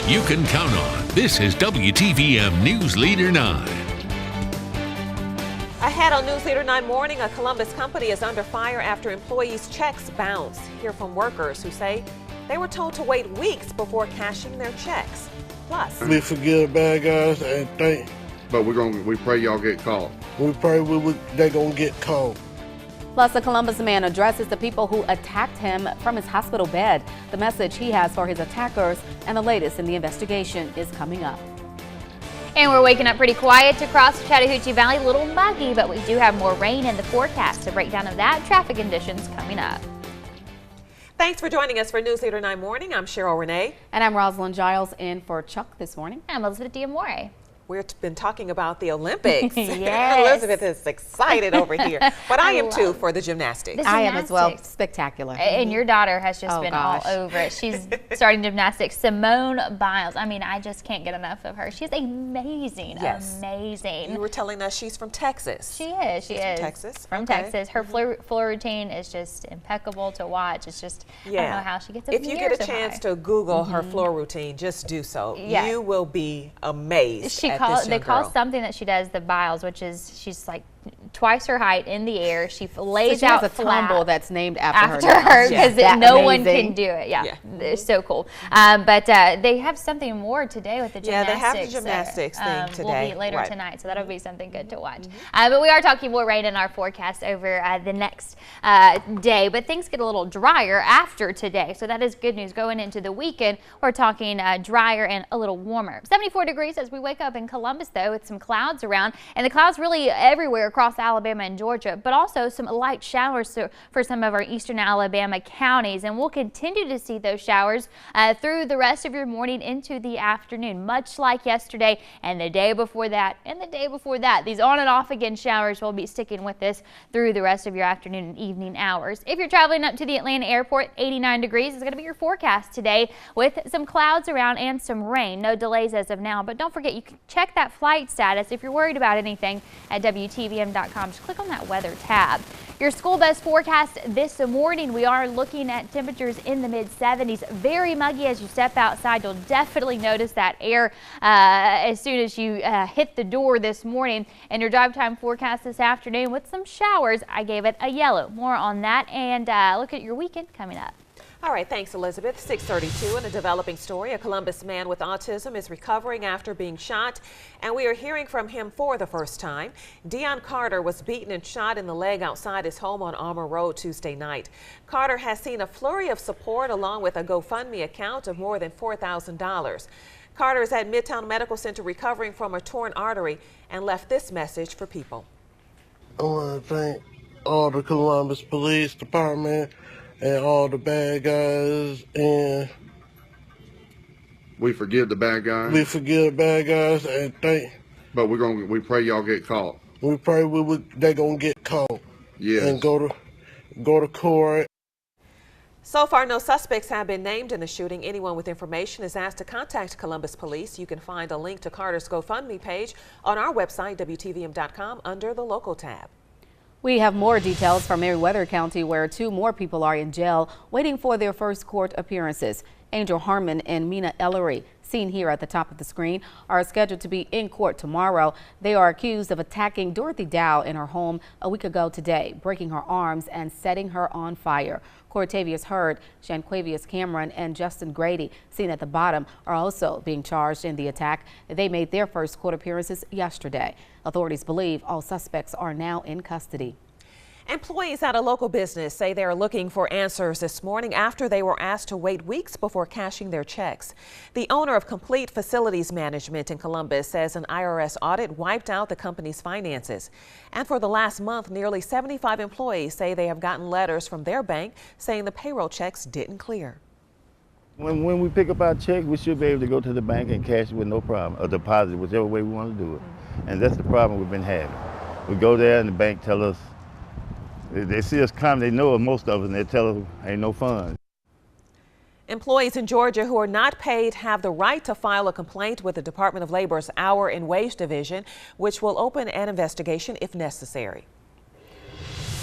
you can count on. This is WTVM News Leader 9. Ahead on News Leader 9 Morning, a Columbus company is under fire after employees' checks bounce. Hear from workers who say they were told to wait weeks before cashing their checks. Plus, we forgive bad guys and think, but we pray y'all get caught. We pray they're gonna get caught. Plus, a Columbus man addresses the people who attacked him from his hospital bed. The message he has for his attackers and the latest in the investigation is coming up. And we're waking up pretty quiet across the Chattahoochee Valley, a little muggy, but we do have more rain in the forecast. A breakdown of that, traffic conditions coming up. Thanks for joining us for News Leader 9 Morning. I'm Cheryl Renee. And I'm Roslyn. Giles in for Chuck this morning. I'm Elizabeth Diamore. We've been talking about the Olympics. Yes. Elizabeth is excited over here, but I am too for the gymnastics. I am as well. Spectacular. And your daughter has just been gosh. all over it. She's starting gymnastics. Simone Biles. I mean, I just can't get enough of her. She's amazing. Yes. Amazing. You were telling us she's from Texas. She is. She is. From Texas. From Texas. Her floor routine is just impeccable to watch. It's just, I don't know how she gets up If you get a chance to Google her floor routine, just do so. Yeah. You will be amazed. They call something that she does the Biles, which is she's like twice her height in the air. She lays out a tumble that's named after her because no one amazing. can do it. Yeah. It's so cool. But they have something more today with the gymnastics. Yeah, they have the gymnastics thing today. Will be later tonight, so that'll be something good to watch. But we are talking more rain in our forecast over the next day. But things get a little drier after today, so that is good news. Going into the weekend, we're talking drier and a little warmer. 74 degrees as we wake up in Columbus, though, with some clouds around, and the clouds really everywhere across Alabama and Georgia, but also some light showers for some of our eastern Alabama counties, and we'll continue to see those showers through the rest of your morning into the afternoon, much like yesterday and the day before that and the day before that. These on and off again showers will be sticking with us through the rest of your afternoon and evening hours. If you're traveling up to the Atlanta airport, 89 degrees is going to be your forecast today with some clouds around and some rain. No delays as of now, but don't forget you can check that flight status if you're worried about anything at WTVM.com. Just click on that weather tab. Your school bus forecast this morning, we are looking at temperatures in the mid-70s. Very muggy as you step outside. You'll definitely notice that air as soon as you hit the door this morning. And your drive time forecast this afternoon with some showers, I gave it a yellow. More on that, and look at your weekend coming up. All right, thanks, Elizabeth. 6:32 in a developing story. A Columbus man with autism is recovering after being shot, and we are hearing from him for the first time. Deon Carter was beaten and shot in the leg outside his home on Armour Road Tuesday night. Carter has seen a flurry of support along with a GoFundMe account of more than $4,000. Carter is at Midtown Medical Center recovering from a torn artery and left this message for people. I want to thank all the Columbus Police Department and all the bad guys, and we forgive the bad guys. We forgive bad guys and think, but we pray y'all get caught. We pray they're gonna get caught. Yes. And go to court. So far, no suspects have been named in the shooting. Anyone with information is asked to contact Columbus Police. You can find a link to Carter's GoFundMe page on our website, WTVM.com, under the local tab. We have more details from Meriwether County, where 2 more people are in jail waiting for their first court appearances. Angel Harmon and Mina Ellery, seen here at the top of the screen, are scheduled to be in court tomorrow. They are accused of attacking Dorothy Dow in her home a week ago today, breaking her arms and setting her on fire. Cortavius Hurd, Shanquavius Cameron, and Justin Grady, seen at the bottom, are also being charged in the attack. They made their first court appearances yesterday. Authorities believe all suspects are now in custody. Employees at a local business say they are looking for answers this morning after they were asked to wait weeks before cashing their checks. The owner of Complete Facilities Management in Columbus says an IRS audit wiped out the company's finances. And for the last month, nearly 75 employees say they have gotten letters from their bank saying the payroll checks didn't clear. When we pick up our check, we should be able to go to the bank and cash it with no problem, or deposit it, whichever way we want to do it. And that's the problem we've been having. We go there and the bank tell us, they see us come, they know most of us, and they tell us ain't no funds. Employees in Georgia who are not paid have the right to file a complaint with the Department of Labor's Hour and Wage Division, which will open an investigation if necessary.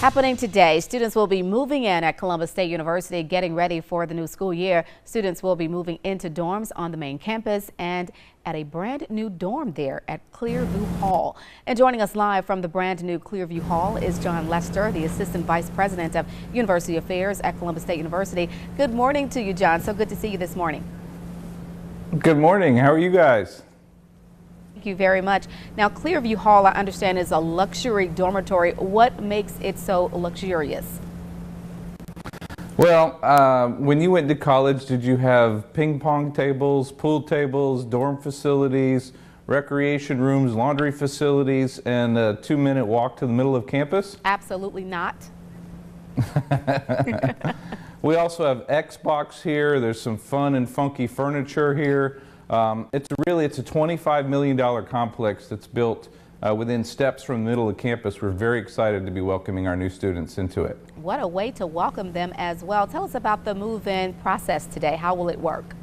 Happening today, students will be moving in at Columbus State University, getting ready for the new school year. Students will be moving into dorms on the main campus and at a brand new dorm there at Clearview Hall. And joining us live from the brand new Clearview Hall is John Lester, the Assistant Vice President of University Affairs at Columbus State University. Good morning to you, John. So good to see you this morning. Good morning. How are you guys? Thank you very much. Now, Clearview Hall, I understand, is a luxury dormitory. What makes it so luxurious? Well, when you went to college, did you have ping pong tables, pool tables, dorm facilities, recreation rooms, laundry facilities, and a 2-minute walk to the middle of campus? Absolutely not. We also have Xbox here. There's some fun and funky furniture here. It's a $25 million complex that's built within steps from the middle of campus. We're very excited to be welcoming our new students into it. What a way to welcome them as well. Tell us about the move-in process today. How will it work?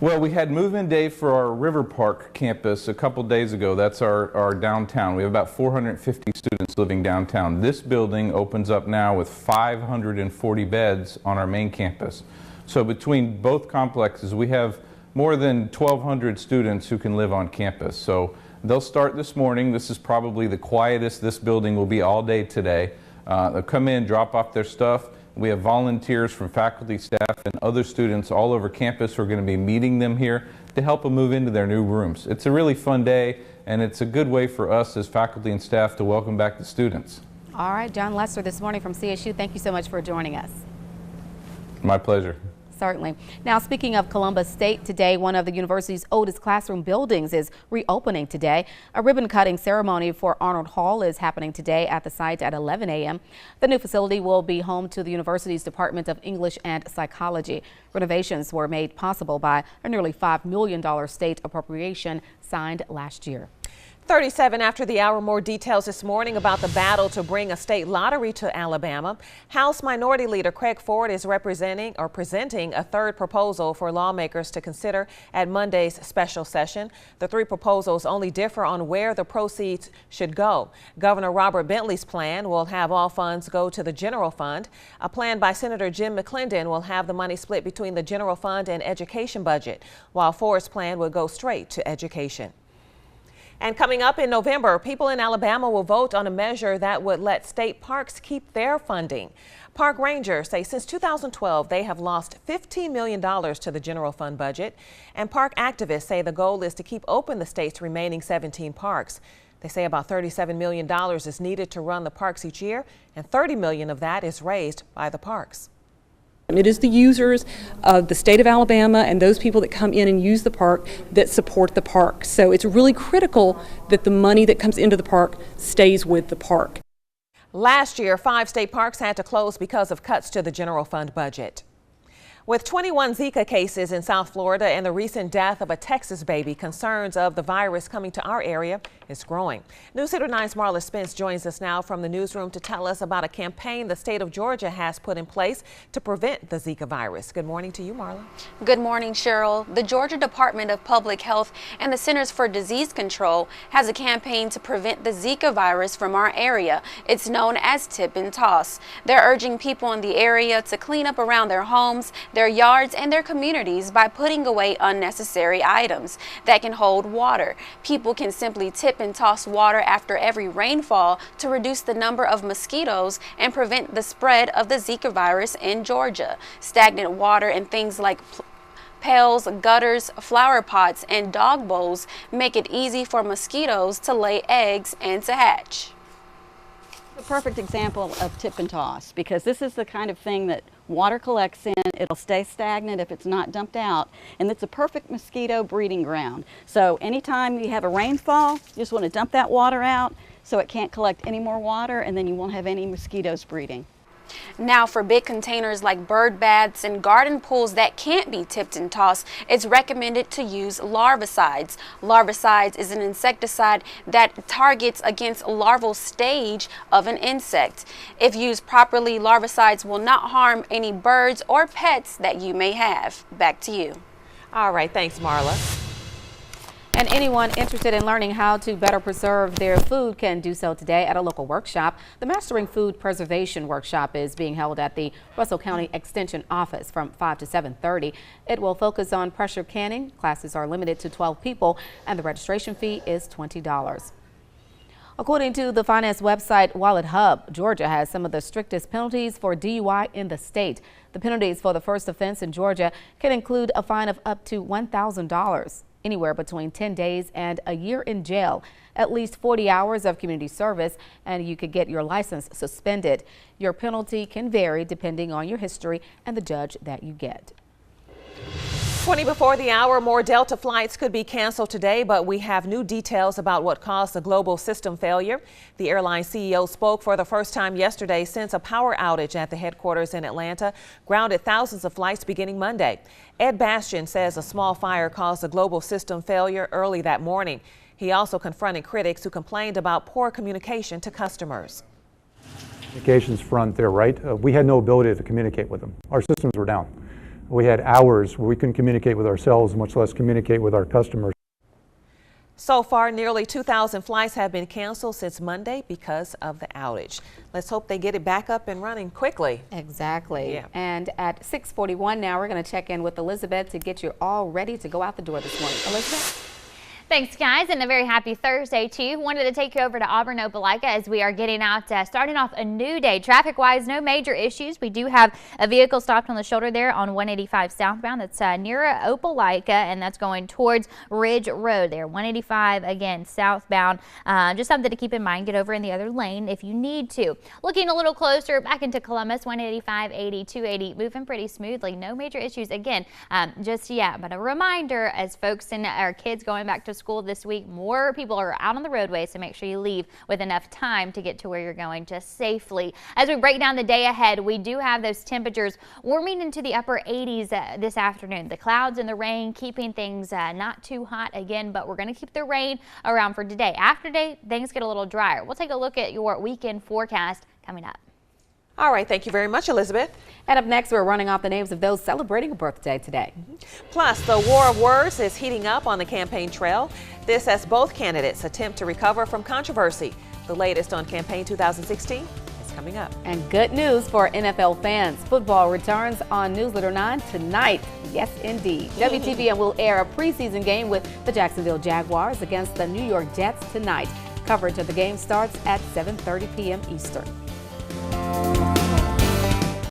Well, we had move-in day for our River Park campus a couple days ago. That's our downtown. We have about 450 students living downtown. This building opens up now with 540 beds on our main campus. So between both complexes, we have more than 1,200 students who can live on campus. So they'll start this morning. This is probably the quietest this building will be all day today. They'll come in, drop off their stuff. We have volunteers from faculty, staff, and other students all over campus who are going to be meeting them here to help them move into their new rooms. It's a really fun day, and it's a good way for us as faculty and staff to welcome back the students. All right, John Lester this morning from CSU. Thank you so much for joining us. My pleasure. Certainly. Now, speaking of Columbus State today, one of the university's oldest classroom buildings is reopening today. A ribbon cutting ceremony for Arnold Hall is happening today at the site at 11 a.m. The new facility will be home to the university's Department of English and Psychology. Renovations were made possible by a nearly $5 million state appropriation signed last year. 37 after the hour. More details this morning about the battle to bring a state lottery to Alabama. House Minority Leader Craig Ford is presenting a third proposal for lawmakers to consider at Monday's special session. The three proposals only differ on where the proceeds should go. Governor Robert Bentley's plan will have all funds go to the general fund. A plan by Senator Jim McClendon will have the money split between the general fund and education budget, while Ford's plan will go straight to education. And coming up in November, people in Alabama will vote on a measure that would let state parks keep their funding. Park rangers say since 2012, they have lost $15 million to the general fund budget. And park activists say the goal is to keep open the state's remaining 17 parks. They say about $37 million is needed to run the parks each year, and $30 million of that is raised by the parks. It is the users of the state of Alabama and those people that come in and use the park that support the park. So it's really critical that the money that comes into the park stays with the park. Last year, 5 state parks had to close because of cuts to the general fund budget. With 21 Zika cases in South Florida and the recent death of a Texas baby, concerns of the virus coming to our area is growing. News 9's Marla Spence joins us now from the newsroom to tell us about a campaign the state of Georgia has put in place to prevent the Zika virus. Good morning to you, Marla. Good morning, Cheryl. The Georgia Department of Public Health and the Centers for Disease Control has a campaign to prevent the Zika virus from our area. It's known as Tip and Toss. They're urging people in the area to clean up around their homes, their yards, and their communities by putting away unnecessary items that can hold water. People can simply tip and toss water after every rainfall to reduce the number of mosquitoes and prevent the spread of the Zika virus in Georgia. Stagnant water and things like pails, gutters, flower pots, and dog bowls make it easy for mosquitoes to lay eggs and to hatch. A perfect example of tip and toss, because this is the kind of thing that water collects in, it'll stay stagnant if it's not dumped out, and it's a perfect mosquito breeding ground. So anytime you have a rainfall, you just want to dump that water out so it can't collect any more water, and then you won't have any mosquitoes breeding. Now, for big containers like bird baths and garden pools that can't be tipped and tossed, it's recommended to use larvicides. Larvicides is an insecticide that targets against larval stage of an insect. If used properly, larvicides will not harm any birds or pets that you may have. Back to you. All right, thanks, Marla. And anyone interested in learning how to better preserve their food can do so today at a local workshop. The Mastering Food Preservation Workshop is being held at the Russell County Extension Office from 5 to 7:30. It will focus on pressure canning. Classes are limited to 12 people and the registration fee is $20. According to the finance website Wallet Hub, Georgia has some of the strictest penalties for DUI in the state. The penalties for the first offense in Georgia can include a fine of up to $1,000, anywhere between 10 days and a year in jail, at least 40 hours of community service, and you could get your license suspended. Your penalty can vary depending on your history and the judge that you get. 20 before the hour, more Delta flights could be canceled today, but we have new details about what caused the global system failure. The airline CEO spoke for the first time yesterday since a power outage at the headquarters in Atlanta grounded thousands of flights beginning Monday. Ed Bastian says a small fire caused the global system failure early that morning. He also confronted critics who complained about poor communication to customers. Communications front, they're right. We had no ability to communicate with them. Our systems were down. We had hours where we couldn't communicate with ourselves, much less communicate with our customers. So far, nearly 2,000 flights have been canceled since Monday because of the outage. Let's hope they get it back up and running quickly. Exactly. Yeah. And at 6:41 now, we're going to check in with Elizabeth to get you all ready to go out the door this morning. Elizabeth? Thanks, guys, and a very happy Thursday to you. Wanted to take you over to Auburn, Opelika as we are getting out, starting off a new day. Traffic-wise, no major issues. We do have a vehicle stopped on the shoulder there on 185 southbound. That's near Opelika, and that's going towards Ridge Road there. 185 again southbound. Just something to keep in mind. Get over in the other lane if you need to. Looking a little closer back into Columbus, 185, 80, 280, moving pretty smoothly. No major issues again just yet. But a reminder, as folks and our kids going back to school this week, more people are out on the roadway, so make sure you leave with enough time to get to where you're going just safely. As we break down the day ahead, we do have those temperatures warming into the upper 80s this afternoon. The clouds and the rain keeping things not too hot again, but we're going to keep the rain around for today. After today, things get a little drier. We'll take a look at your weekend forecast coming up. All right, thank you very much, Elizabeth. And up next, we're running off the names of those celebrating a birthday today. Plus, the war of words is heating up on the campaign trail. This as both candidates attempt to recover from controversy. The latest on campaign 2016 is coming up. And good news for NFL fans. Football returns on Newsletter 9 tonight. Yes, indeed. WTVM will air a preseason game with the Jacksonville Jaguars against the New York Jets tonight. Coverage of the game starts at 7:30 p.m. Eastern.